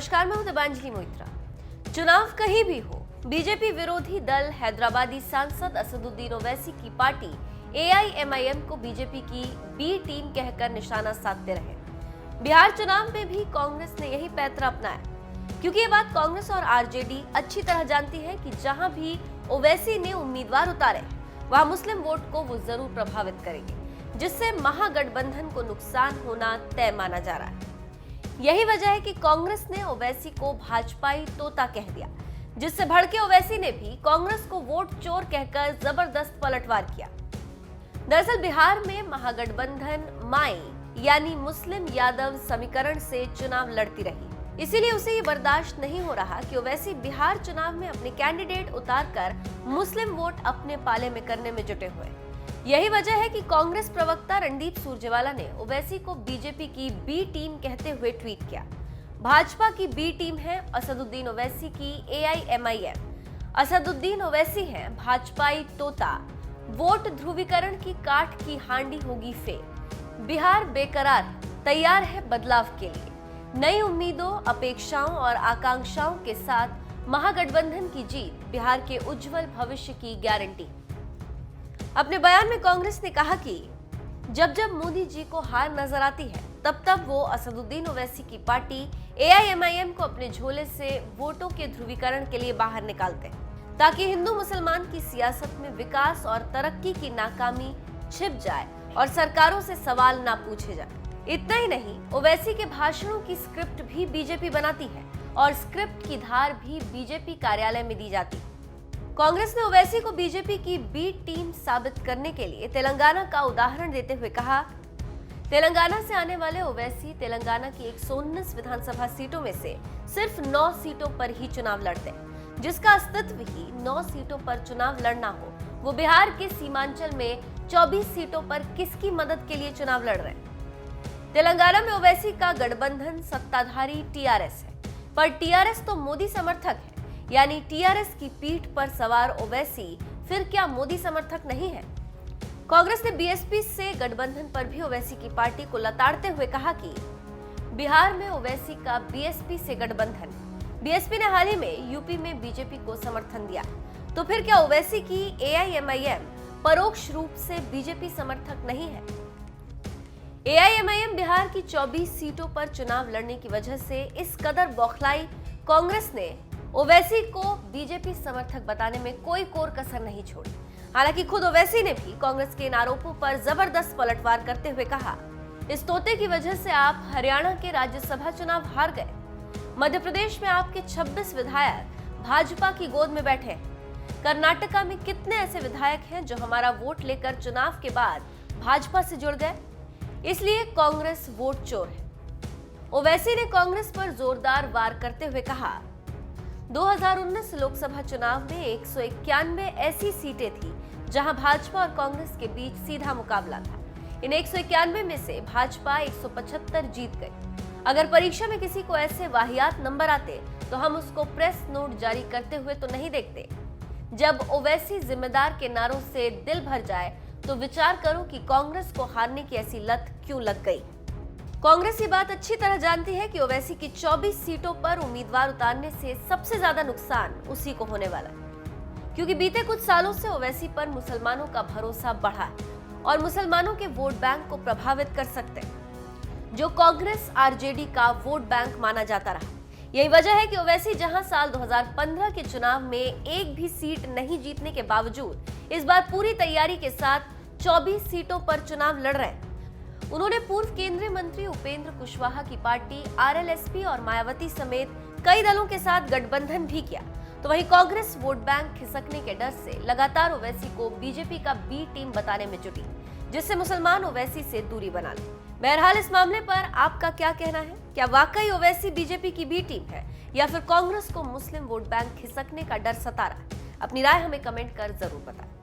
नमस्कार, मैं हूं दिबांजलि मोइत्रा। चुनाव कहीं भी हो, बीजेपी विरोधी दल हैदराबादी सांसद असदुद्दीन ओवैसी की पार्टी एआईएमआईएम को बीजेपी की बी टीम कहकर निशाना साधते रहे। बिहार चुनाव में भी कांग्रेस ने यही पैंतरा अपनाया, क्योंकि ये बात कांग्रेस और आरजेडी अच्छी तरह जानती है कि जहां भी ओवैसी ने उम्मीदवार उतारे वहां मुस्लिम वोट को वो जरूर प्रभावित करेंगे, जिससे महागठबंधन को नुकसान होना तय माना जा रहा है। यही वजह है कि कांग्रेस ने ओवैसी को भाजपाई तोता कह दिया, जिससे भड़के ओवैसी ने भी कांग्रेस को वोट चोर कहकर जबरदस्त पलटवार किया। दरअसल बिहार में महागठबंधन माई यानी मुस्लिम यादव समीकरण से चुनाव लड़ती रही, इसीलिए उसे ये बर्दाश्त नहीं हो रहा कि ओवैसी बिहार चुनाव में अपने कैंडिडेट उतारकर मुस्लिम वोट अपने पाले में करने में जुटे हुए। यही वजह है कि कांग्रेस प्रवक्ता रणदीप सुरजेवाला ने ओवैसी को बीजेपी की बी टीम कहते हुए ट्वीट किया। भाजपा की बी टीम है असदुद्दीन ओवैसी की एआईएमआईएम। असदुद्दीन ओवैसी हैं भाजपाई तोता। वोट ध्रुवीकरण की काठ की हांडी होगी फेल। बिहार बेकरार, तैयार है बदलाव के लिए। नई उम्मीदों, अपेक्षाओं और आकांक्षाओं के साथ महागठबंधन की जीत बिहार के उज्जवल भविष्य की गारंटी। अपने बयान में कांग्रेस ने कहा कि जब जब मोदी जी को हार नजर आती है, तब तब वो असदुद्दीन ओवैसी की पार्टी एआईएमआईएम को अपने झोले से वोटों के ध्रुवीकरण के लिए बाहर निकालते हैं, ताकि हिंदू मुसलमान की सियासत में विकास और तरक्की की नाकामी छिप जाए और सरकारों से सवाल ना पूछे जाए। इतना ही नहीं, ओवैसी के भाषणों की स्क्रिप्ट भी बीजेपी बनाती है और स्क्रिप्ट की धार भी बीजेपी कार्यालय में दी जाती है। कांग्रेस ने ओवैसी को बीजेपी की बी टीम साबित करने के लिए तेलंगाना का उदाहरण देते हुए कहा, तेलंगाना से आने वाले ओवैसी तेलंगाना की 119 विधानसभा सीटों में से सिर्फ 9 सीटों पर ही चुनाव लड़ते हैं, जिसका अस्तित्व ही 9 सीटों पर चुनाव लड़ना हो। वो बिहार के सीमांचल में 24 सीटों पर किसकी मदद के लिए चुनाव लड़ रहे हैं? तेलंगाना में ओवैसी का गठबंधन सत्ताधारी टीआरएस है, पर टीआरएस तो मोदी समर्थक है, यानी टीआरएस की पीठ पर सवार ओवैसी फिर क्या मोदी समर्थक नहीं है? कांग्रेस ने बीएसपी से गठबंधन पर भी ओवैसी की पार्टी को लताड़ते हुए कहा कि बिहार में ओवैसी का बीएसपी से गठबंधन। बीएसपी ने हाल ही में यूपी में बीजेपी को समर्थन दिया, तो फिर क्या ओवैसी की एआईएमआईएम परोक्ष रूप से बीजेपी समर्थक नहीं है? एआईएमआईएम बिहार की 24 सीटों पर चुनाव लड़ने की वजह से इस कदर बौखलाई कांग्रेस ने ओवैसी को बीजेपी समर्थक बताने में कोई कोर कसर नहीं छोड़ी। हालांकि खुद ओवैसी ने भी कांग्रेस के इन आरोपों पर जबरदस्त पलटवार करते हुए कहा, इस तोते की वजह से आप हरियाणा के राज्यसभा चुनाव हार गए। मध्य प्रदेश में आपके 26 विधायक भाजपा की गोद में बैठे हैं। कर्नाटका में कितने ऐसे विधायक हैं जो हमारा वोट लेकर चुनाव के बाद भाजपा से जुड़ गए? इसलिए कांग्रेस वोट चोर है। ओवैसी ने कांग्रेस पर जोरदार वार करते हुए कहा, 2019 लोकसभा चुनाव में 191 ऐसी सीटें थी जहां भाजपा और कांग्रेस के बीच सीधा मुकाबला था। इन 191 में से भाजपा 175 जीत गई। अगर परीक्षा में किसी को ऐसे वाहियात नंबर आते तो हम उसको प्रेस नोट जारी करते हुए तो नहीं देखते। जब ओवैसी जिम्मेदार के नारों से दिल भर जाए तो विचार करो कि कांग्रेस को हारने की ऐसी लत क्यों लग गई। कांग्रेस ये बात अच्छी तरह जानती है कि ओवैसी की 24 सीटों पर उम्मीदवार उतारने से सबसे ज्यादा नुकसान उसी को होने वाला है, क्योंकि बीते कुछ सालों से ओवैसी पर मुसलमानों का भरोसा बढ़ा है और मुसलमानों के वोट बैंक को प्रभावित कर सकते हैं, जो कांग्रेस आरजेडी का वोट बैंक माना जाता रहा। यही वजह है कि ओवैसी जहां साल 2015 के चुनाव में एक भी सीट नहीं जीतने के बावजूद इस बार पूरी तैयारी के साथ 24 सीटों पर चुनाव लड़ रहे हैं। उन्होंने पूर्व केंद्रीय मंत्री उपेंद्र कुशवाहा की पार्टी आरएलएसपी और मायावती समेत कई दलों के साथ गठबंधन भी किया, तो वहीं कांग्रेस वोट बैंक खिसकने के डर से लगातार ओवैसी को बीजेपी का बी टीम बताने में जुटी, जिससे मुसलमान ओवैसी से दूरी बना ले। बहरहाल इस मामले पर आपका क्या कहना है? क्या वाकई ओवैसी बीजेपी की बी टीम है या फिर कांग्रेस को मुस्लिम वोट बैंक खिसकने का डर सता रहा है? अपनी राय हमें कमेंट कर जरूर बताएं।